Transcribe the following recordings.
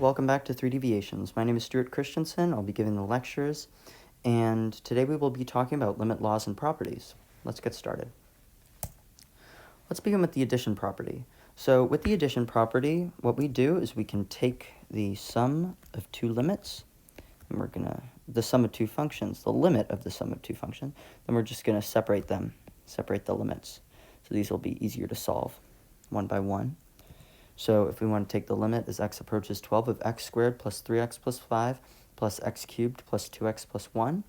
Welcome back to 3 Deviations. My name is Stuart Christensen. I'll be giving the lectures, and today we will be talking about limit laws and properties. Let's get started. Let's begin with the addition property. So with the addition property, what we do is we can take the sum of two limits, and the sum of two functions, the limit of the sum of two functions, then we're just going to separate the limits. So these will be easier to solve one by one. So if we want to take the limit as x approaches 12 of x squared plus 3x plus 5 plus x cubed plus 2x plus 1,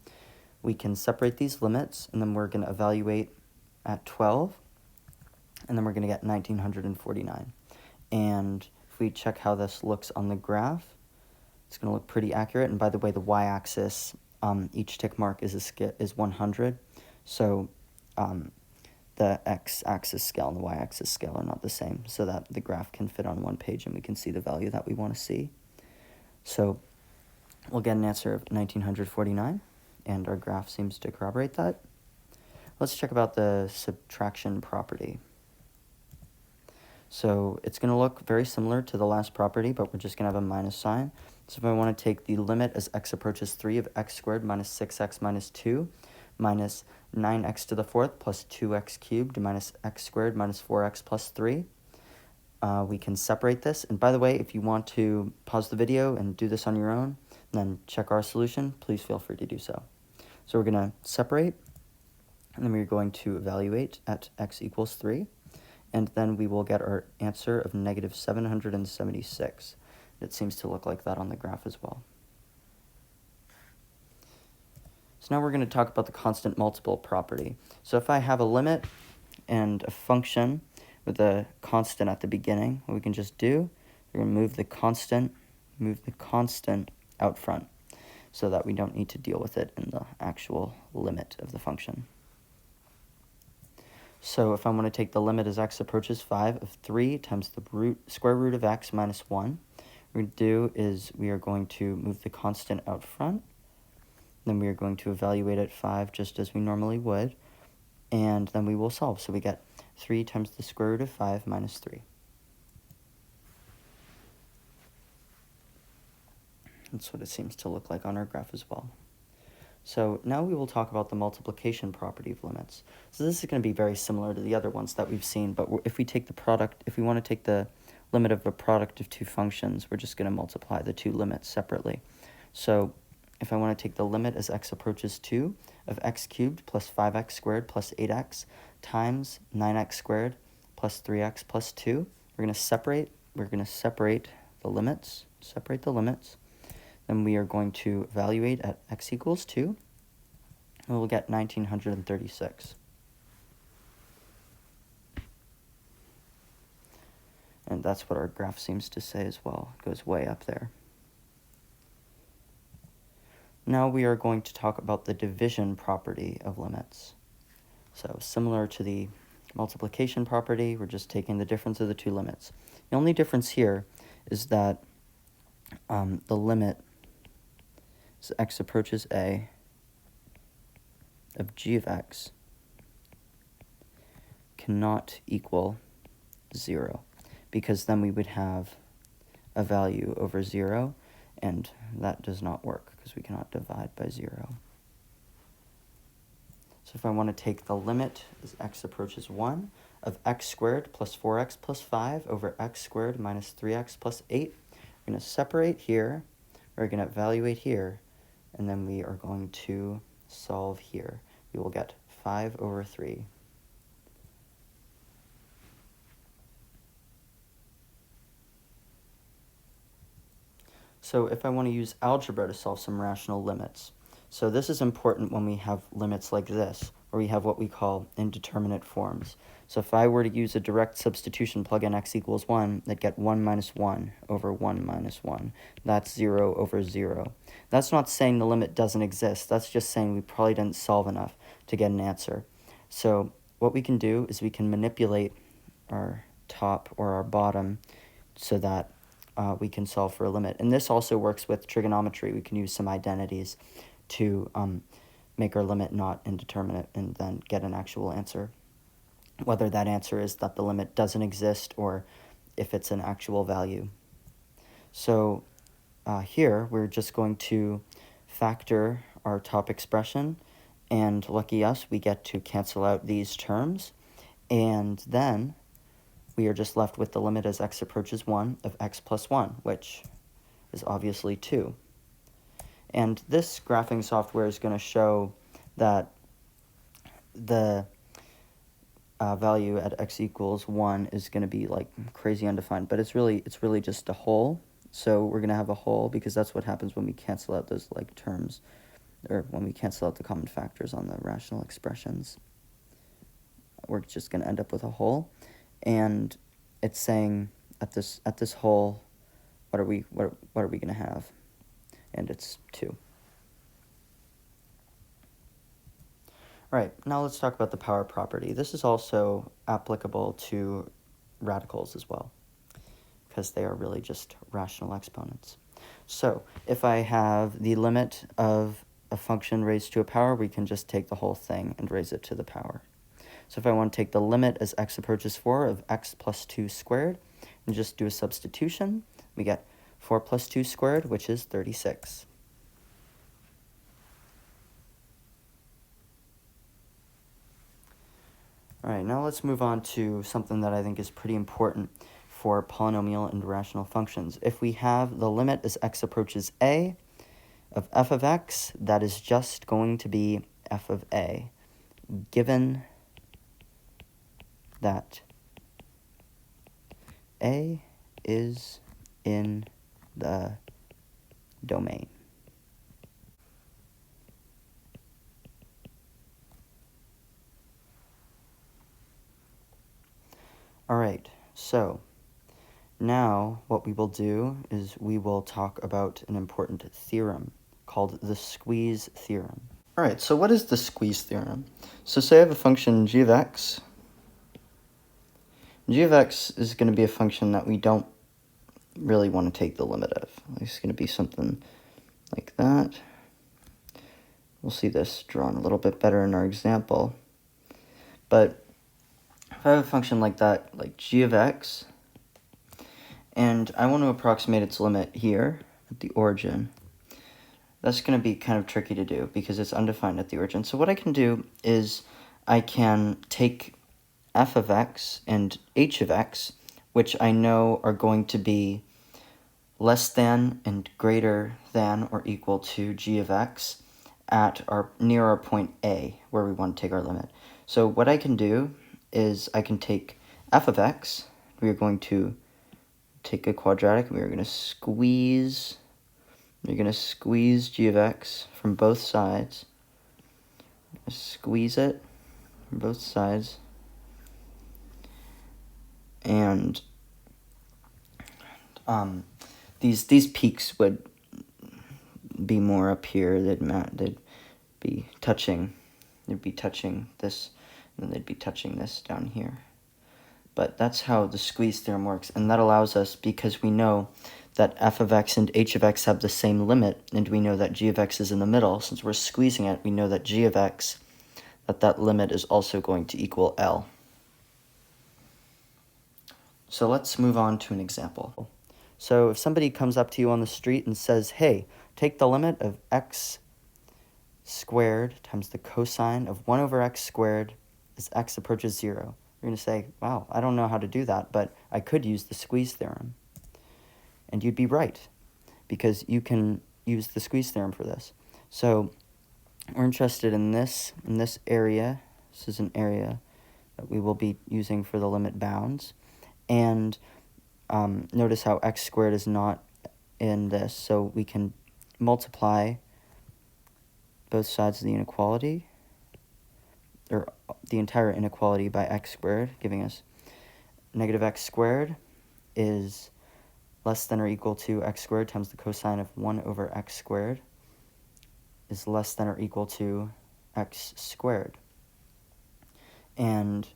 we can separate these limits, and then we're going to evaluate at 12, and then we're going to get 1949. And if we check how this looks on the graph, it's going to look pretty accurate. And by the way, the y-axis, each tick mark is 100, so the x-axis scale and the y-axis scale are not the same, so that the graph can fit on one page and we can see the value that we want to see. So we'll get an answer of 1949, and our graph seems to corroborate that. Let's check about the subtraction property. So it's going to look very similar to the last property, but we're just going to have a minus sign. So if I want to take the limit as x approaches 3 of x squared minus 6x minus 2 minus 9x to the fourth plus 2x cubed minus x squared minus 4x plus 3, we can separate this. And by the way, if you want to pause the video and do this on your own, then check our solution, please feel free to do so. So we're going to separate, and then we're going to evaluate at x equals 3. And then we will get our answer of negative 776. It seems to look like that on the graph as well. So now we're going to talk about the constant multiple property. So if I have a limit and a function with a constant at the beginning, what we can just do, we're going to move the constant out front so that we don't need to deal with it in the actual limit of the function. So if I want to take the limit as x approaches 5 of 3 times the square root of x minus 1, what we're going to do is we are going to move the constant out front. Then we are going to evaluate at 5 just as we normally would, and then we will solve. So we get 3 times the square root of 5 minus 3. That's what it seems to look like on our graph as well. So now we will talk about the multiplication property of limits. So this is going to be very similar to the other ones that we've seen, but if we want to take the limit of a product of two functions, we're just going to multiply the two limits separately. So if I want to take the limit as x approaches 2 of x cubed plus 5x squared plus 8x times 9x squared plus 3x plus 2, we're going to separate the limits, Then we are going to evaluate at x equals 2, and we'll get 1936. And that's what our graph seems to say as well. It goes way up there. Now we are going to talk about the division property of limits. So similar to the multiplication property, we're just taking the difference of the two limits. The only difference here is that the limit as x approaches a of g of x cannot equal 0, because then we would have a value over 0, and that does not work because we cannot divide by 0. So if I want to take the limit as x approaches 1 of x squared plus 4x plus 5 over x squared minus 3x plus 8, we're going to separate here, we're going to evaluate here, and then we are going to solve here. We will get 5 over 3. So if I want to use algebra to solve some rational limits, so this is important when we have limits like this, where we have what we call indeterminate forms. So if I were to use a direct substitution, plug in x equals 1, I'd get 1 minus 1 over 1 minus 1. That's 0 over 0. That's not saying the limit doesn't exist. That's just saying we probably didn't solve enough to get an answer. So what we can do is we can manipulate our top or our bottom so that we can solve for a limit. And this also works with trigonometry. We can use some identities to make our limit not indeterminate and then get an actual answer, whether that answer is that the limit doesn't exist or if it's an actual value. So here we're just going to factor our top expression, and lucky us, we get to cancel out these terms, and then we are just left with the limit as x approaches 1 of x plus 1, which is obviously 2. And this graphing software is going to show that the value at x equals 1 is going to be like crazy undefined, but it's really just a hole. So we're going to have a hole because that's what happens when we cancel out those like terms, or when we cancel out the common factors on the rational expressions. We're just going to end up with a hole, and it's saying at this hole, what are we going to have? And it's 2. All right, now let's talk about the power property. This is also applicable to radicals as well, because they are really just rational exponents. So if I have the limit of a function raised to a power, we can just take the whole thing and raise it to the power. So if I want to take the limit as x approaches 4 of x plus 2 squared, and just do a substitution, we get 4 plus 2 squared, which is 36. All right, now let's move on to something that I think is pretty important for polynomial and rational functions. If we have the limit as x approaches a of f of x, that is just going to be f of a, given that a is in the domain. All right, so now what we will do is we will talk about an important theorem called the squeeze theorem. All right, so what is the squeeze theorem? So say I have a function g of x. G of x is going to be a function that we don't really want to take the limit of. It's going to be something like that. We'll see this drawn a little bit better in our example. But if I have a function like that, like g of x, and I want to approximate its limit here at the origin, that's going to be kind of tricky to do because it's undefined at the origin. So what I can do is I can take f of x and h of x, which I know are going to be less than and greater than or equal to g of x at near our point A, where we want to take our limit. So what I can do is I can take f of x, we are going to take a quadratic, and we're going to squeeze g of x from both sides. Squeeze it from both sides. And these peaks would be more up here. They'd be touching this, and then they'd be touching this down here. But that's how the squeeze theorem works, and that allows us, because we know that f of x and h of x have the same limit, and we know that g of x is in the middle, since we're squeezing it, we know that g of x, that limit is also going to equal L. So let's move on to an example. So if somebody comes up to you on the street and says, hey, take the limit of x squared times the cosine of 1 over x squared as x approaches 0. You're going to say, wow, I don't know how to do that, but I could use the squeeze theorem. And you'd be right, because you can use the squeeze theorem for this. So we're interested in this area. This is an area that we will be using for the limit bounds. And notice how x squared is not in this, so we can multiply both sides of the inequality, or the entire inequality, by x squared, giving us negative x squared is less than or equal to x squared times the cosine of 1 over x squared is less than or equal to x squared. And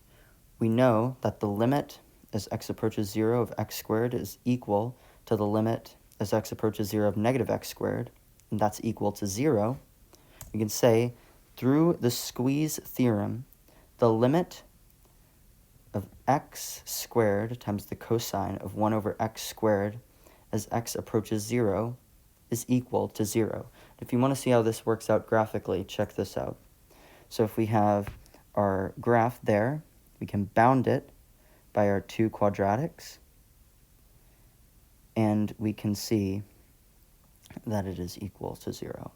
we know that the limit as x approaches 0 of x squared is equal to the limit as x approaches 0 of negative x squared, and that's equal to 0. We can say, through the squeeze theorem, the limit of x squared times the cosine of 1 over x squared as x approaches 0 is equal to 0. If you want to see how this works out graphically, check this out. So if we have our graph there, we can bound it by our two quadratics, and we can see that it is equal to 0.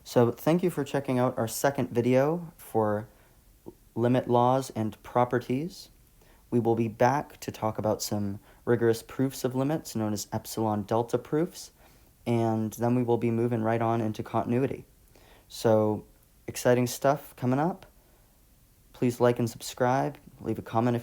So thank you for checking out our second video for limit laws and properties. We will be back to talk about some rigorous proofs of limits known as epsilon delta proofs, and then we will be moving right on into continuity. So exciting stuff coming up. Please like and subscribe. Leave a comment if